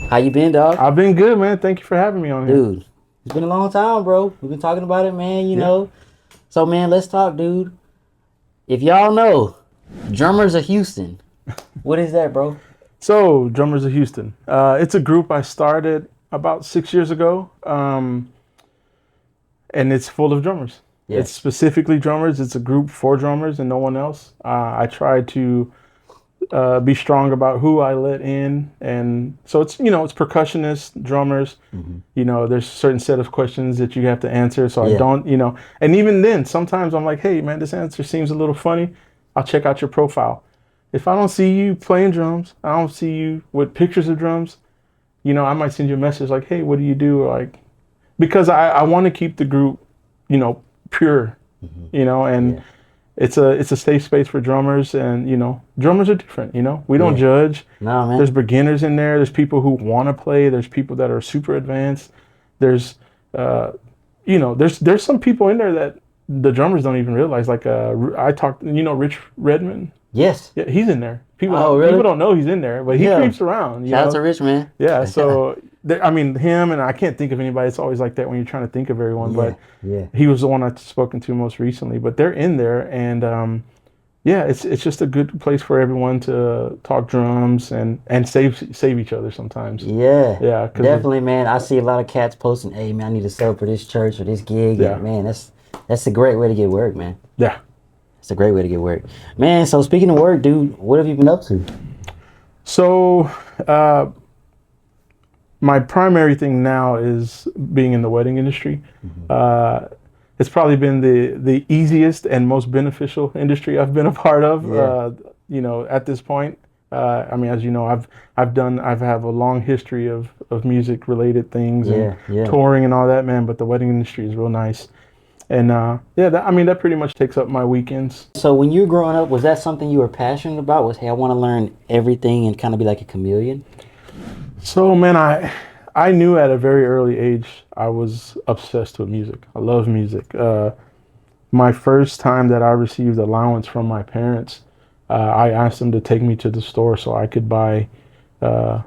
How you been, dog? I've been good, man. Thank you for having me on here. Dude, it's been a long time, bro. We've been talking about it, man, you Yeah. know. So, man, let's talk, dude. If y'all know, Drummers of Houston. What is that, bro? So, Drummers of Houston. It's a group I started about 6 years ago, and it's full of drummers. Yeah. It's specifically drummers. It's a group for drummers and no one else. I try to be strong about who I let in, and so it's it's percussionists, drummers. There's a certain set of questions that you have to answer. So I Yeah. don't, and even then, sometimes I'm like, hey, man, this answer seems a little funny. I'll check out your profile. If I don't see you playing drums, I don't see you with pictures of drums, I might send you a message like, hey, what do you do? Like, because I want to keep the group, pure, and Yeah. it's a safe space for drummers, and drummers are different. We don't Yeah. judge. No, man. There's beginners in there. There's people who want to play. There's people that are super advanced. There's there's some people in there that the drummers don't even realize. Like I talked, Rich Redmond. Yes. Yeah, he's in there. Oh, really? People don't know he's in there, but he Yeah. creeps around. Shout out to Rich, man. Yeah, so him, and I can't think of anybody. It's always like that when you're trying to think of everyone. But Yeah. he was the one I've spoken to most recently. But they're in there, and it's just a good place for everyone to talk drums and save each other sometimes. Yeah. Yeah, 'cause Definitely, man. I see a lot of cats posting, hey, man, I need to sub for this church or this gig. Yeah. And, man, that's a great way to get work, man. Yeah. It's a great way to get work. Man, so speaking of work, dude, what have you been up to? So my primary thing now is being in the wedding industry. It's probably been the easiest and most beneficial industry I've been a part of. Yeah. At this point, as you know, I've have a long history of music related things and Yeah. touring and all that, man. But the wedding industry is real nice, and that pretty much takes up my weekends. So when you were growing up, was that something you were passionate about? Was, hey, I want to learn everything and kind of be like a chameleon? So, man, I knew at a very early age I was obsessed with music. I love music. My first time that I received allowance from my parents, I asked them to take me to the store so I could buy it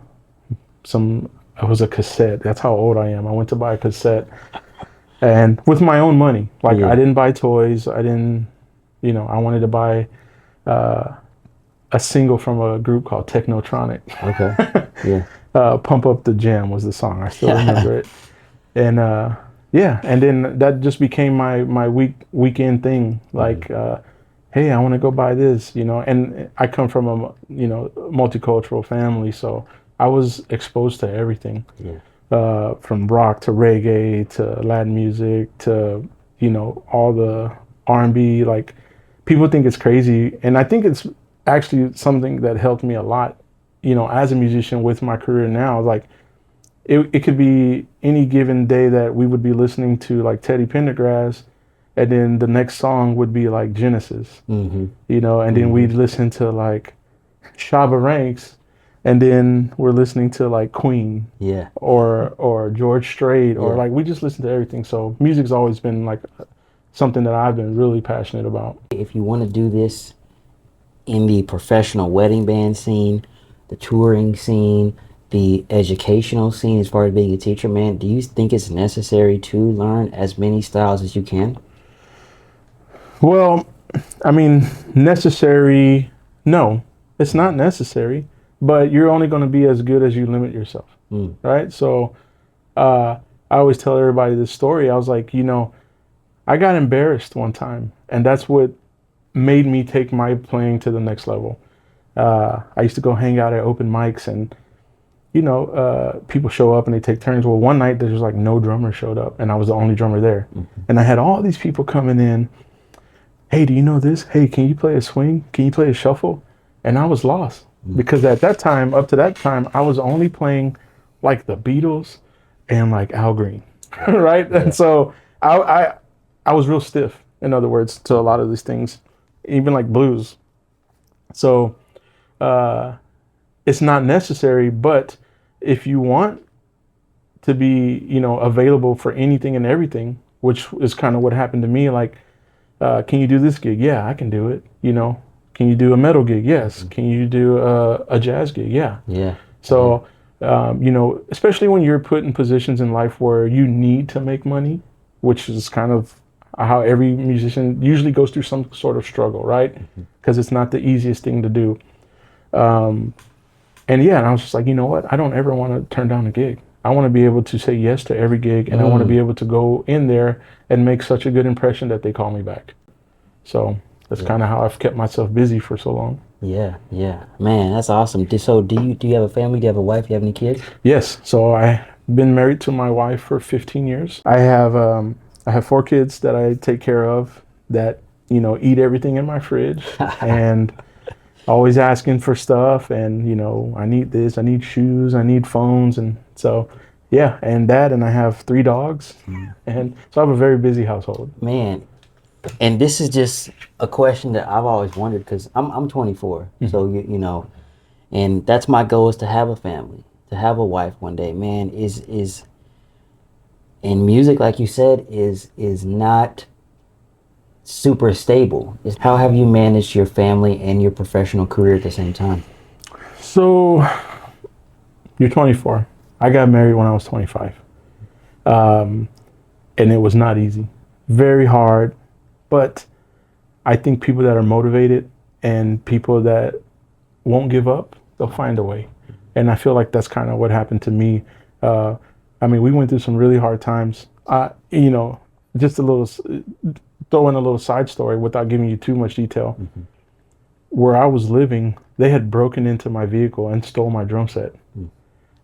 was a cassette. That's how old I am. I went to buy a cassette, and with my own money. Like, Yeah. I didn't buy toys. I didn't, I wanted to buy a single from a group called Technotronic. Okay. Yeah. Pump Up the Jam was the song. I still remember it. And and then that just became my weekend thing. Like, hey, I want to go buy this, and I come from a multicultural family, so I was exposed to everything. Yeah. From rock to reggae to Latin music to all the R&B. Like, people think it's crazy, and I think it's actually something that helped me a lot, as a musician with my career now. Like, it could be any given day that we would be listening to like Teddy Pendergrass, and then the next song would be like Genesis, and then we'd listen to like Shabba Ranks, and then we're listening to like Queen, Yeah. or George Strait, or Yeah. like, we just listen to everything. So music's always been like something that I've been really passionate about. If you want to do this in the professional wedding band scene, the touring scene, the educational scene, as far as being a teacher, man, do you think it's necessary to learn as many styles as you can? Well, necessary, no, it's not necessary, but you're only going to be as good as you limit yourself, right? So I always tell everybody this story. I was like, I got embarrassed one time, and that's what made me take my playing to the next level. I used to go hang out at open mics, and people show up and they take turns. Well, one night there's like no drummer showed up, and I was the only drummer there. And I had all these people coming in. Hey, do you know this? Hey, can you play a swing? Can you play a shuffle? And I was lost, because at that time, up to that time, I was only playing like the Beatles and like Al Green, right? Yeah. And so I was real stiff, in other words, to a lot of these things, even like blues. So it's not necessary, but if you want to be, available for anything and everything, which is kind of what happened to me. Like, can you do this gig? Yeah, I can do it. Can you do a metal gig? Yes. Can you do a jazz gig? Yeah. Yeah. So Especially when you're put in positions in life where you need to make money, which is kind of how every musician usually goes through some sort of struggle, right? Because it's not the easiest thing to do. Um, and I was just like, you know what? I don't ever want to turn down a gig. I want to be able to say yes to every gig, and I want to be able to go in there and make such a good impression that they call me back. So that's kind of how I've kept myself busy for so long. Yeah, yeah, man, that's awesome. So, do you have a family? Do you have a wife? Do you have any kids? Yes. So I've been married to my wife for 15 years. I have 4 kids that I take care of that eat everything in my fridge and always asking for stuff. And I need this, I need shoes, I need phones, and so yeah. And I have 3 dogs, and so I have a very busy household. Man, and this is just a question that I've always wondered because I'm 24, so and that's my goal is to have a family, to have a wife one day. Man, is and music, like you said, is not super stable. How have you managed your family and your professional career at the same time? So you're 24. I got married when I was 25, and it was not easy, very hard. But I think people that are motivated and people that won't give up, they'll find a way. And I feel like that's kind of what happened to me. We went through some really hard times. Just throw in a little side story without giving you too much detail. Where I was living, they had broken into my vehicle and stole my drum set.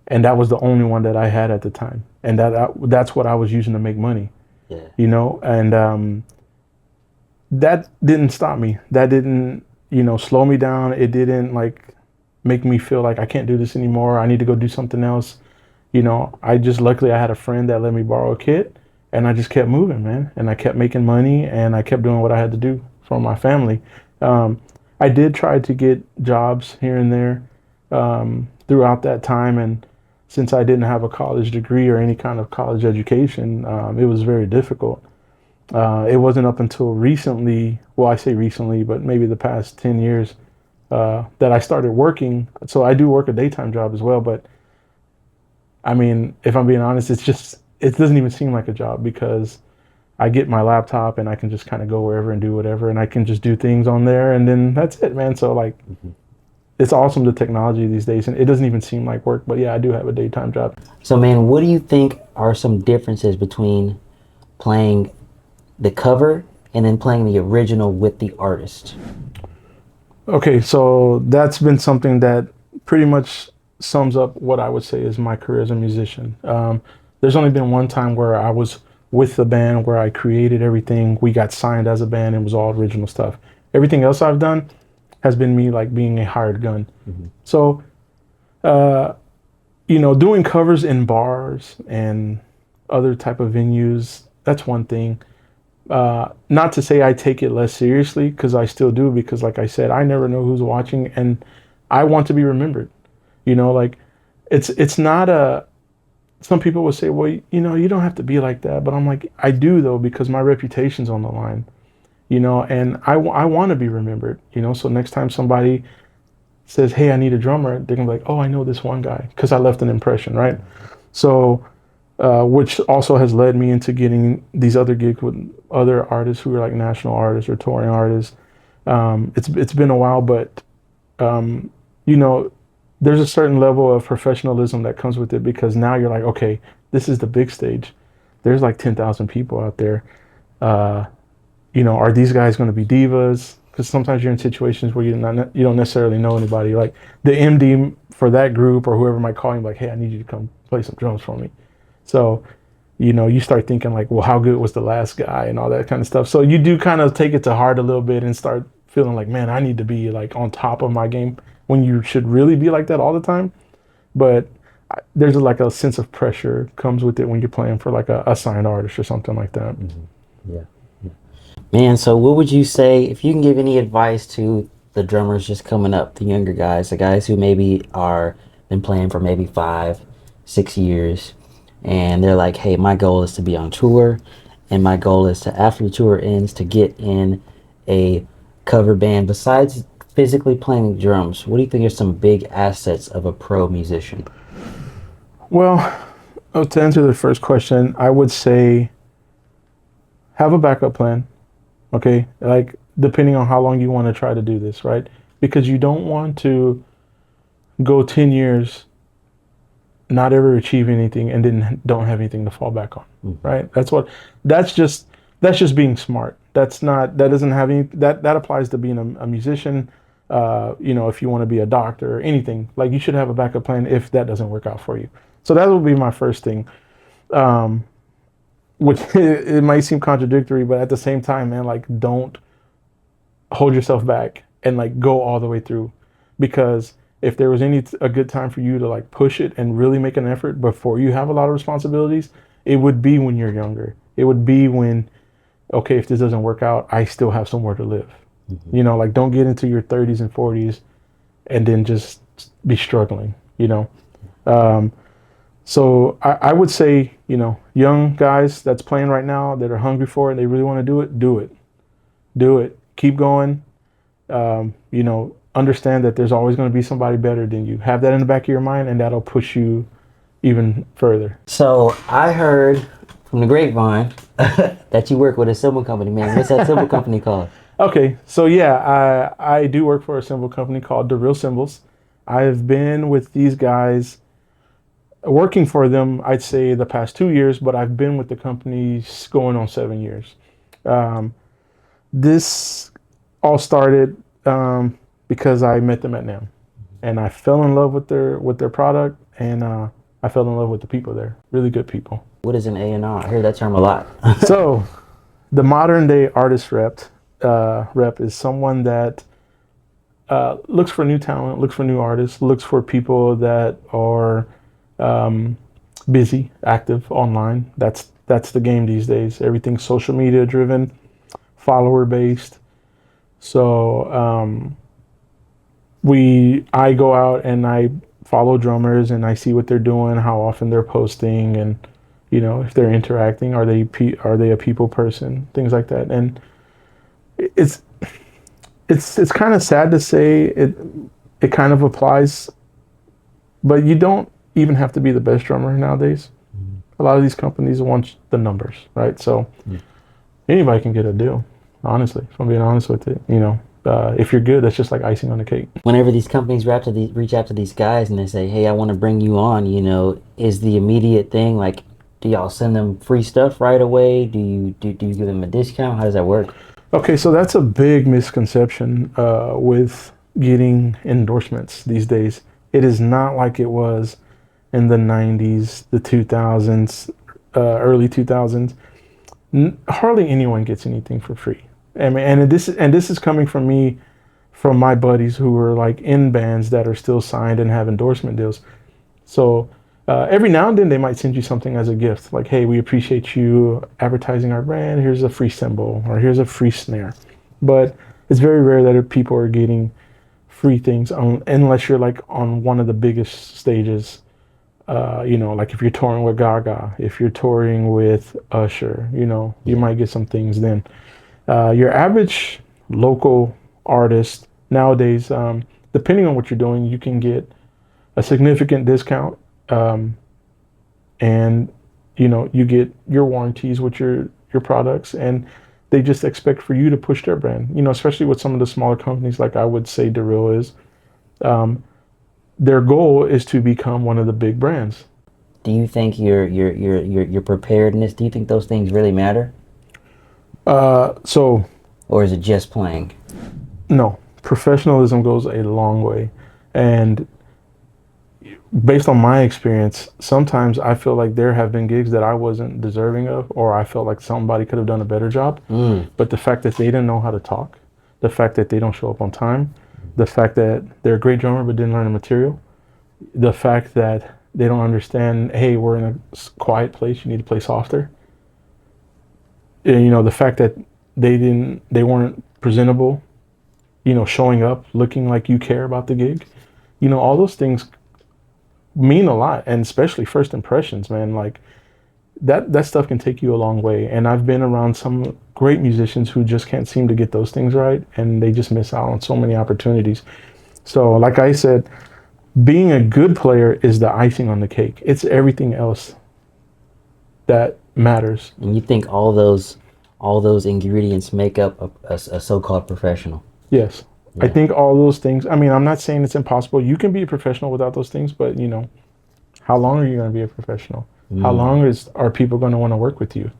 And that was the only one that I had at the time. And that's what I was using to make money. Yeah. And that didn't stop me. That didn't, slow me down. It didn't make me feel like I can't do this anymore. I need to go do something else. Luckily I had a friend that let me borrow a kit, and I just kept moving, man. And I kept making money, and I kept doing what I had to do for my family. I did try to get jobs here and there throughout that time. And since I didn't have a college degree or any kind of college education, it was very difficult. It wasn't up until recently, well, I say recently, but maybe the past 10 years, that I started working. So I do work a daytime job as well, but if I'm being honest, it doesn't even seem like a job because I get my laptop and I can just kind of go wherever and do whatever, and I can just do things on there, and then that's it, man. So it's awesome, the technology these days, and it doesn't even seem like work, but yeah, I do have a daytime job. So, man, what do you think are some differences between playing the cover and then playing the original with the artist? Okay, so that's been something that pretty much sums up what I would say is my career as a musician. There's only been one time where I was with the band where I created everything. We got signed as a band and it was all original stuff. Everything else I've done has been me being a hired gun. So, doing covers in bars and other type of venues, that's one thing. Not to say I take it less seriously, because I still do, because like I said, I never know who's watching, and I want to be remembered. It's not some people would say, well, you don't have to be like that, but I'm like, I do though, because my reputation's on the line, and I want to be remembered, so next time somebody says, hey, I need a drummer, they're gonna be like, oh, I know this one guy, because I left an impression, right? So, which also has led me into getting these other gigs with other artists who are national artists or touring artists. It's been a while, but there's a certain level of professionalism that comes with it, because now you're like, okay, this is the big stage. There's 10,000 people out there. Are these guys going to be divas? Because sometimes you're in situations where you don't necessarily know anybody. Like the MD for that group or whoever might call you, like, hey, I need you to come play some drums for me. So, you start thinking well, how good was the last guy and all that kind of stuff. So you do kind of take it to heart a little bit and start feeling like, man, I need to be on top of my game, when you should really be like that all the time. But there's a sense of pressure comes with it when you're playing for a signed artist or something like that. Yeah. Man, so what would you say, if you can give any advice to the drummers just coming up, the younger guys, the guys who maybe are been playing for maybe 5-6 years, and they're like, hey, my goal is to be on tour, and my goal is to, after the tour ends, to get in a cover band. Besides physically playing drums, what do you think are some big assets of a pro musician? Well, to answer the first question, I would say have a backup plan. Okay, like depending on how long you want to try to do this, right? Because you don't want to go 10 years not ever achieve anything and then don't have anything to fall back on, right? That's just that's just being smart. That's not that doesn't have any that applies to being a musician. If you want to be a doctor or anything, like you should have a backup plan if that doesn't work out for you. So that would be my first thing. Which it might seem contradictory, but at the same time, man, like don't hold yourself back and like go all the way through, because if there was a good time for you to like push it and really make an effort before you have a lot of responsibilities, it would be when you're younger. It would be when, okay, if this doesn't work out, I still have somewhere to live. Like don't get into your 30s and 40s and then just be struggling. So I would say, young guys that's playing right now that are hungry for it, they really want to do it. Keep going. Understand that there's always going to be somebody better than you. Have that in the back of your mind, and that'll push you even further. So I heard from the grapevine that you work with a cymbal company, man. What's that cymbal company called? Okay, so yeah, I do work for a cymbal company called The Real Cymbals. I've been with these guys, working for them, I'd say the past 2 years, but I've been with the company going on 7 years. This all started because I met them at NAMM, and I fell in love with their product, and I fell in love with the people there. Really good people. What is an A&R? I hear that term a lot. So, the modern day artist rep is someone that looks for new talent, looks for new artists, looks for people that are busy, active online. That's the game these days. Everything's social media driven, follower based. So I go out and I follow drummers and I see what they're doing, how often they're posting, and if they're interacting, are they a people person, things like that. And it's kind of sad to say it kind of applies, but you don't even have to be the best drummer nowadays. A lot of these companies want the numbers, right? So anybody can get a deal, honestly, if I'm being honest with it. If you're good, that's just like icing on the cake. Whenever these companies reach out to these guys and they say, hey, I want to bring you on, is the immediate thing like, do y'all send them free stuff right away? Do you give them a discount? How does that work? Okay, so that's a big misconception with getting endorsements these days. It is not like it was in the 90s, the 2000s, early 2000s. Hardly anyone gets anything for free. I mean, and this is coming from me, from my buddies who are like in bands that are still signed and have endorsement deals. So every now and then they might send you something as a gift, like, hey, we appreciate you advertising our brand. Here's a free cymbal, or here's a free snare. But it's very rare that people are getting free things unless you're like on one of the biggest stages. Like if you're touring with Gaga, if you're touring with Usher, you might get some things then. Your average local artist nowadays, depending on what you're doing, you can get a significant discount, and you get your warranties with your products, and they just expect for you to push their brand. Especially with some of the smaller companies, like I would say DeReal is. Their goal is to become one of the big brands. Do you think your preparedness? Do you think those things really matter? Or is it just playing? No, professionalism goes a long way, and based on my experience, sometimes I feel like there have been gigs that I wasn't deserving of, or I felt like somebody could have done a better job. But the fact that they didn't know how to talk, the fact that they don't show up on time, the fact that they're a great drummer but didn't learn the material, the fact that they don't understand, hey, we're in a quiet place, you need to play softer. And, the fact that they weren't presentable, showing up, looking like you care about the gig, all those things mean a lot, and especially first impressions, man. Like that stuff can take you a long way. And I've been around some great musicians who just can't seem to get those things right, and they just miss out on so many opportunities. So like I said, being a good player is the icing on the cake. It's everything else that matters. And you think all those ingredients make up a so-called professional? Yes. Yeah. I think all those things, I mean, I'm not saying it's impossible. You can be a professional without those things, but you know, how long are you going to be a professional? How long are people going to want to work with you?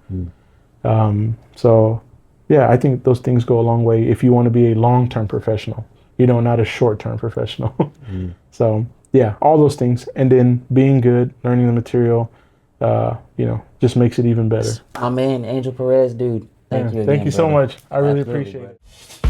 So yeah, I think those things go a long way if you want to be a long-term professional, you know, not a short-term professional. So yeah, all those things. And then being good, learning the material, you know, just makes it even better. My man, Angel Perez, dude. Thank you again, Thank you so brother. much. I really Absolutely, appreciate brother. it.